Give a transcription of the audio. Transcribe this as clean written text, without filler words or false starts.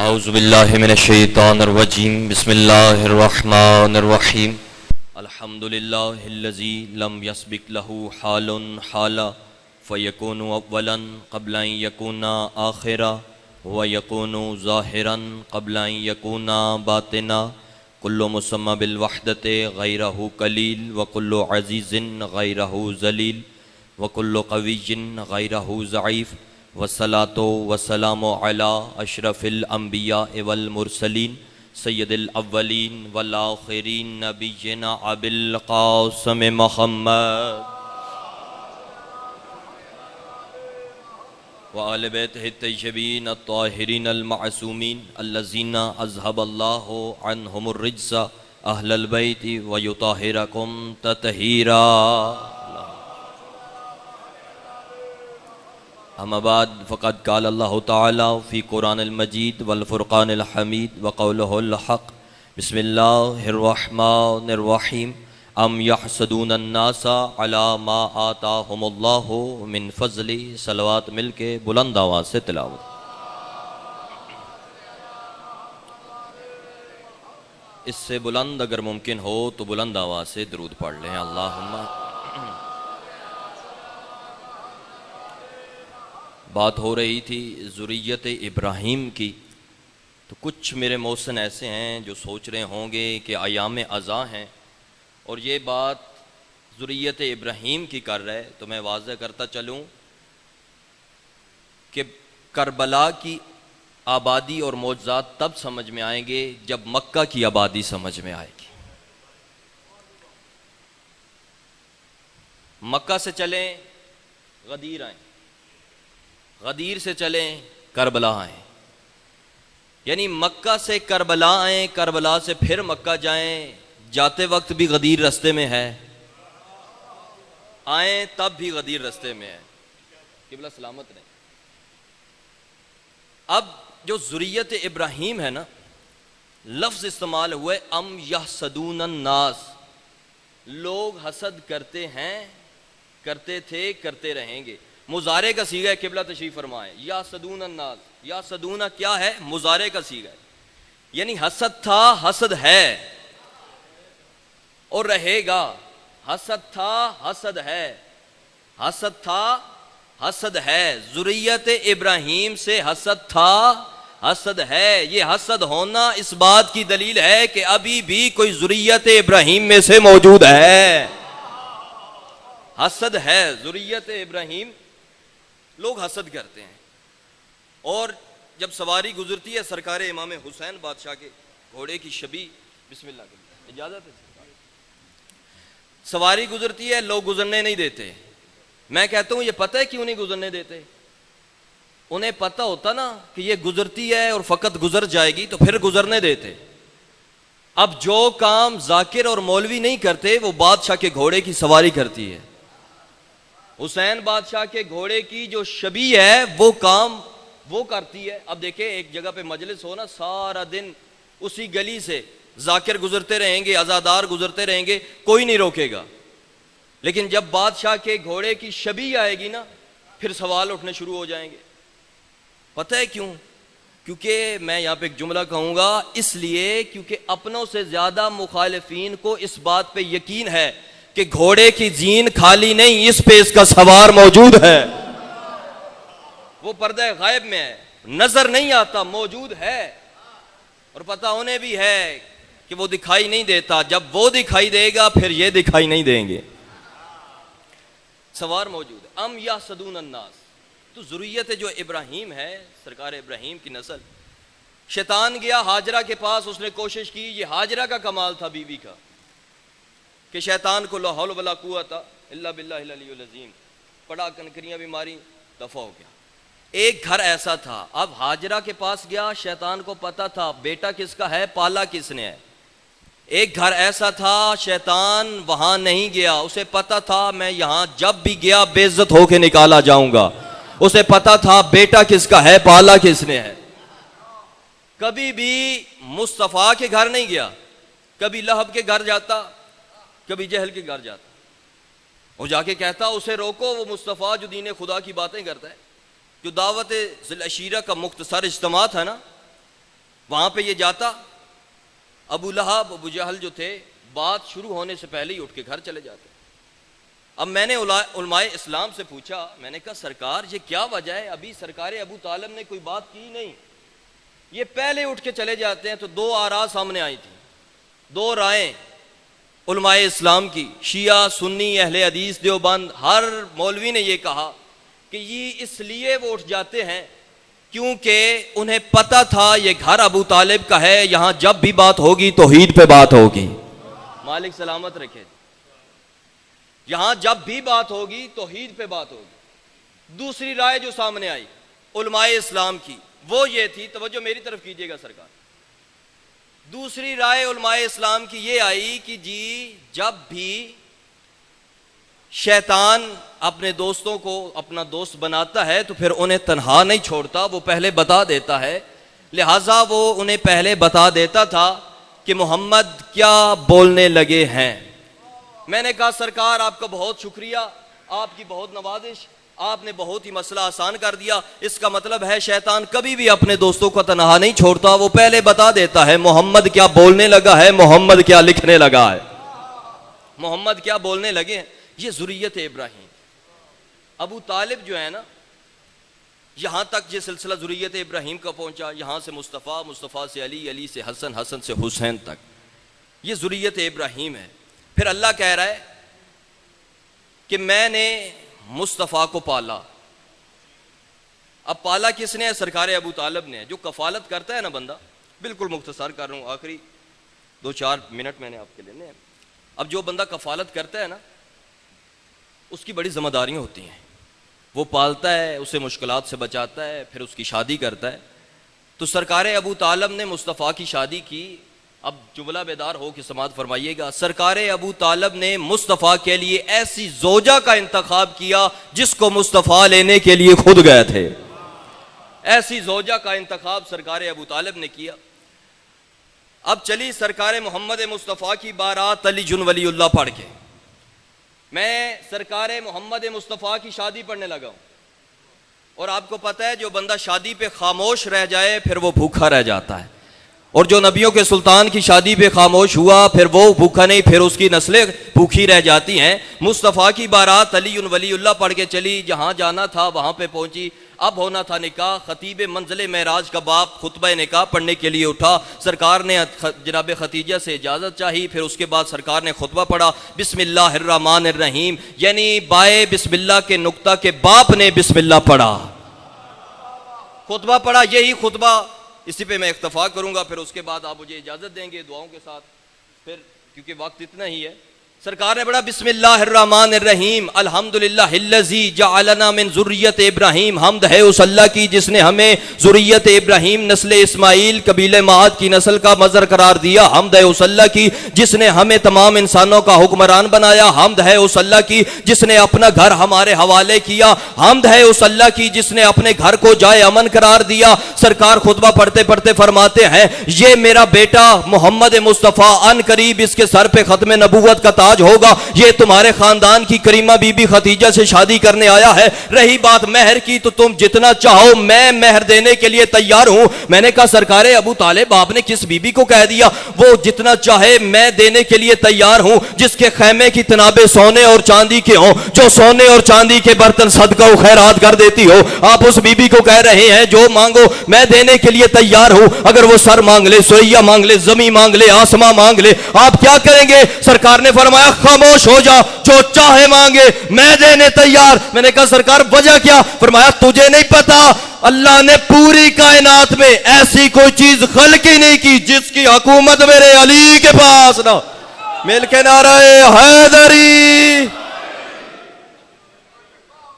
औज़ुबिल्लाहि मिनश्शैतानिर्रजीम बिस्मिल्लाहिर्रहमानिर्रहीम अल्हम्दुलिल्लाहिल्लज़ी लम यस्बिक लहू हालुन हाला फ़यकूनु अव्वलन क़ब्ल अन यकूना आखिरा व यकूनु ज़ाहिरन क़ब्ल अन यकूना बातिना कुल्लु मुसम्मा बिल वहदति गैरहु कलील व कुल्लु अज़ीज़िन गैरहु ज़लील व कुल्लु क़विय्यिन गैरहु ज़ईफ़ वस्सलातो वस्सलामु अला अशरफिल अंबिया वल मुरसलीन सय्यदिल अव्वलीन वल आखिरीन नबिय्यिना अबिल क़ासिम मुहम्मद व आले बैतिहि तय्यबीन अत्ताहिरीन अल मासूमीन अल्लज़ीना अज़हबल्लाहु अन्हुमुर रिज्स अहलल बैति व युताहिरकुम तत्हीरा। अम्माबाद फ़क़द क़ाल अल्लाहु तआला फ़ी क़ुरानिल मजीद वल फ़ुरक़ानिल हमीद व क़ौलुहुल हक़ बिस्मिल्लाहिर्रहमानिर्रहीम अम यहसदून अन्नासा अला मा आताहुमुल्लाहु मिन फ़ज़ली। सलवात मिल के बुलंद आवाज़ से तिलावत। इससे बुलंद अगर मुमकिन हो तो बुलंद आवाज़ से दरूद पढ़ लें। अल्लाहुम्मा। बात हो रही थी ज़ुर्रियत इब्राहीम की, तो कुछ मेरे मौसन ऐसे हैं जो सोच रहे होंगे कि अयाम अज़ा हैं और ये बात ज़ुर्रियत इब्राहीम की कर रहे, तो मैं वाज़ह करता चलूँ कि करबला की आबादी और मौजज़ात तब समझ में आएंगे जब मक्का की आबादी समझ में आएगी। मक्का से चलें गदीर आएँ, गदीर से चलें करबला आएँ, यानी मक्का से करबला आएँ, करबला से फिर मक्का जाएँ, जाते वक्त भी गदीर रास्ते में है, आएँ तब भी गदीर रास्ते में है। किबला सलामत रहे। अब जो ज़ुर्रियत इब्राहीम है ना, लफ्ज़ इस्तेमाल हुए अम यहसदून अन्नास, लोग हसद करते हैं, करते थे, करते रहेंगे। मुजारे का सीगा है, किबला तशरीफ फरमाए। या सदून अन्नास, या सदूना क्या है? मुजारे का सीगा है, यानी हसद था, हसद है और रहेगा। हसद था, हसद है, हसद था, हसद है। ज़ुर्रियत इब्राहीम से हसद था, हसद है। ये हसद होना इस बात की दलील है कि अभी भी कोई ज़ुर्रियत इब्राहीम में से मौजूद है। हसद है, ज़ुर्रियत इब्राहीम, लोग हसद करते हैं। और जब सवारी गुजरती है सरकार इमाम हुसैन बादशाह के घोड़े की शबी, बिस्मिल्लाह, इजाजत है, सवारी गुजरती है, लोग गुजरने नहीं देते। मैं कहता हूं ये पता है क्यों नहीं गुजरने देते? उन्हें पता होता ना कि ये गुजरती है और फकत गुजर जाएगी तो फिर गुजरने देते। अब जो काम जाकिर और मौलवी नहीं करते वो बादशाह के घोड़े की सवारी करती है। हुसैन बादशाह के घोड़े की जो शबी है वो काम वो करती है। अब देखे एक जगह पे मजलिस हो ना, सारा दिन उसी गली से जाकिर गुजरते रहेंगे, अज़ादार गुजरते रहेंगे, कोई नहीं रोकेगा। लेकिन जब बादशाह के घोड़े की शबी आएगी ना, फिर सवाल उठने शुरू हो जाएंगे। पता है क्यों? क्योंकि मैं यहाँ पे एक जुमला कहूँगा, इसलिए क्योंकि अपनों से ज़्यादा मुखालिफीन को इस बात पे यकीन है कि घोड़े की जीन खाली नहीं, इस पे इसका सवार मौजूद है। वो पर्दा गायब में है, नजर नहीं आता, मौजूद है। और पता उन्हें भी है कि वो दिखाई नहीं देता, जब वो दिखाई देगा फिर ये दिखाई नहीं देंगे। सवार मौजूद है। अम यहसदून अन्नास, तो ज़ुर्रियत जो इब्राहीम है, सरकार इब्राहीम की नस्ल। शैतान गया हाजरा के पास, उसने कोशिश की, ये हाजरा का कमाल था बीवी का कि शैतान को ला हौल वला कुव्वता इल्ला बिल्लाहिल अलीयुल अज़ीम पड़ा, कनकरियां भी मारी, दफा हो गया। एक घर ऐसा था, अब हाजरा के पास गया, शैतान को पता था बेटा किसका है, पाला किसने है। एक घर ऐसा था, शैतान वहां नहीं गया, उसे पता था मैं यहां जब भी गया बेइज्जत होके निकाला जाऊंगा। उसे पता था बेटा किसका है, पाला किसने है। कभी भी मुस्तफा के घर नहीं गया, कभी लहब के घर जाता, कभी जहल के घर जाता। वो जाके कहता उसे रोको, वो मुस्तफ़ा जो दीन खुदा की बातें करता है, जो दावत ज़िल अशीरा का मुख्तसर इज्तिमा था ना, वहां पे ये जाता, अबू लहब अबू जहल जो थे बात शुरू होने से पहले ही उठ के घर चले जाते। अब मैंने उलमाए इस्लाम से पूछा, मैंने कहा सरकार ये क्या वजह है, अभी सरकार अबू तालिब ने कोई बात की नहीं, ये पहले उठ के चले जाते हैं। तो दो आरा सामने आई थी, दो रायें उलमाए इस्लाम की, शिया सुन्नी अहले हदीस देवबंद, हर मौलवी ने ये कहा कि ये इसलिए वो उठ जाते हैं क्योंकि उन्हें पता था ये घर अबू तालिब का है, यहां जब भी बात होगी तौहीद पे बात होगी। मालिक सलामत रखे। यहां जब भी बात होगी तौहीद पे बात होगी। दूसरी राय जो सामने आई उलमाए इस्लाम की वो ये थी, तवज्जो मेरी तरफ कीजिएगा सरकार, दूसरी राय उलमाए इस्लाम की ये आई कि जी जब भी शैतान अपने दोस्तों को अपना दोस्त बनाता है तो फिर उन्हें तन्हा नहीं छोड़ता, वो पहले बता देता है। लिहाजा वो उन्हें पहले बता देता था कि मोहम्मद क्या बोलने लगे हैं। मैंने कहा सरकार आपका बहुत शुक्रिया, आपकी बहुत नवाजिश, आपने बहुत ही मसला आसान कर दिया। इसका मतलब है शैतान कभी भी अपने दोस्तों को तन्हा नहीं छोड़ता, वो पहले बता देता है मोहम्मद क्या बोलने लगा है, मोहम्मद क्या लिखने लगा है, मोहम्मद क्या बोलने लगे हैं। ये ज़ुर्रियत इब्राहीम, अबू तालिब जो है ना, यहां तक ये सिलसिला ज़ुर्रियत इब्राहीम का पहुंचा, यहां से मुस्तफ़ा, मुस्तफ़ा से अली, अली से हसन, हसन से हुसैन तक, ये ज़ुर्रियत इब्राहीम है। फिर अल्लाह कह रहा है कि मैंने मुस्तफ़ा को पाला। अब पाला किसने है? सरकार अबू तालिब ने। जो कफालत करता है ना बंदा, बिल्कुल मुख्तसर कर रहा हूं, आखिरी 2-4 मिनट मैंने आपके लेने हैं। अब जो बंदा कफालत करता है ना, उसकी बड़ी जिम्मेदारियां होती हैं, वो पालता है, उसे मुश्किलात से बचाता है, फिर उसकी शादी करता है। तो सरकार अबू तालिब ने मुस्तफ़ा की शादी की। अब जुमला बेदार हो कि समात फरमाइएगा, सरकार अबू तालिब ने मुस्तफ़ा के लिए ऐसी जोजा का इंतखाब किया जिसको मुस्तफ़ा लेने के लिए खुद गए थे। ऐसी जोजा का इंतखाब सरकार अबू तालिब ने किया। अब चली सरकार मोहम्मद मुस्तफ़ा की बारात अली जुन वलीउल्लाह पढ़ के, मैं सरकार मोहम्मद मुस्तफ़ा की शादी पढ़ने लगा हूं। और आपको पता है जो बंदा शादी पे खामोश रह जाए फिर वो भूखा रह जाता है, और जो नबियों के सुल्तान की शादी पे खामोश हुआ फिर वो भूखा नहीं, फिर उसकी नस्लें भूखी रह जाती हैं। मुस्तफ़ा की बारात अली वलीउल्लाह पढ़ के चली, जहां जाना था वहां पे पहुंची। अब होना था निकाह। खतीब मंजिल मेराज का बाप खुतबा निकाह पढ़ने के लिए उठा। सरकार ने जनाब खतीजा से इजाज़त चाही, फिर उसके बाद सरकार ने खुतबा पढ़ा बिस्मिल्लाहिर्रहमानिर्रहीम, यानी बाए बिस्मिल्लाह के नुक्ता के बाप ने बिस्मिल्लाह पढ़ा, खुतबा पढ़ा। यही खुतबा, इसी पे मैं इख्तफा करूंगा, फिर उसके बाद आप मुझे इजाज़त देंगे दुआओं के साथ, फिर क्योंकि वक्त इतना ही है। सरकार ने पढ़ा बिस्मिल्लाहिर्रहमानिर्रहीम अल्हम्दुलिल्लाहिल्लज़ी जअलना मिन ज़ुर्रियत इब्राहीम, हमद है उस अल्लाह की जिसने हमें ज़ुर्रियत इब्राहीम नस्ल इस्माइल कबीले माद की नस्ल का मज़र करार दिया। हमद है उस अल्लाह की जिसने हमें तमाम इंसानों का हुक्मरान बनाया। हमद है उस अल्लाह की जिसने अपना घर हमारे हवाले किया। हमद है उस अल्लाह की जिसने अपने घर को जाए अमन करार दिया। सरकार खुतबा पढ़ते पढ़ते फरमाते हैं, ये मेरा बेटा मोहम्मद मुस्तफ़ा अन करीब इसके सर पे खत्म नबूवत का होगा, ये तुम्हारे खानदान की करीमा बीबी खतीजा से शादी करने आया है। रही बात मेहर की, तो तुम जितना चाहो मैं मेहर देने के लिए तैयार हूं। मैंने कहा सरकार अबू तालिब आपने किस बीबी को कह दिया? वो जितना चाहे मैं देने के लिए तैयार हूं, जिसके खैमे की तनाबे सोने और चांदी के हों, जो सोने और चांदी के बर्तन सदका खैरात कर देती हो। आप उस बीबी को कह रहे हैं जो मांगो मैं देने के लिए तैयार हूं। अगर वो सर मांग ले, सोइया मांग ले, जमी मांग ले, आसमां मांग ले, आप क्या करेंगे? सरकार ने फरमाया खामोश हो जा, जो चाहे मांगे मैं देने तैयार। मैंने कहा सरकार वजह क्या? फरमाया तुझे नहीं पता, अल्लाह ने पूरी कायनात में ऐसी कोई चीज खल्क ही नहीं की जिसकी हुकूमत मेरे अली के पास ना। मिल के नारे हैदरी।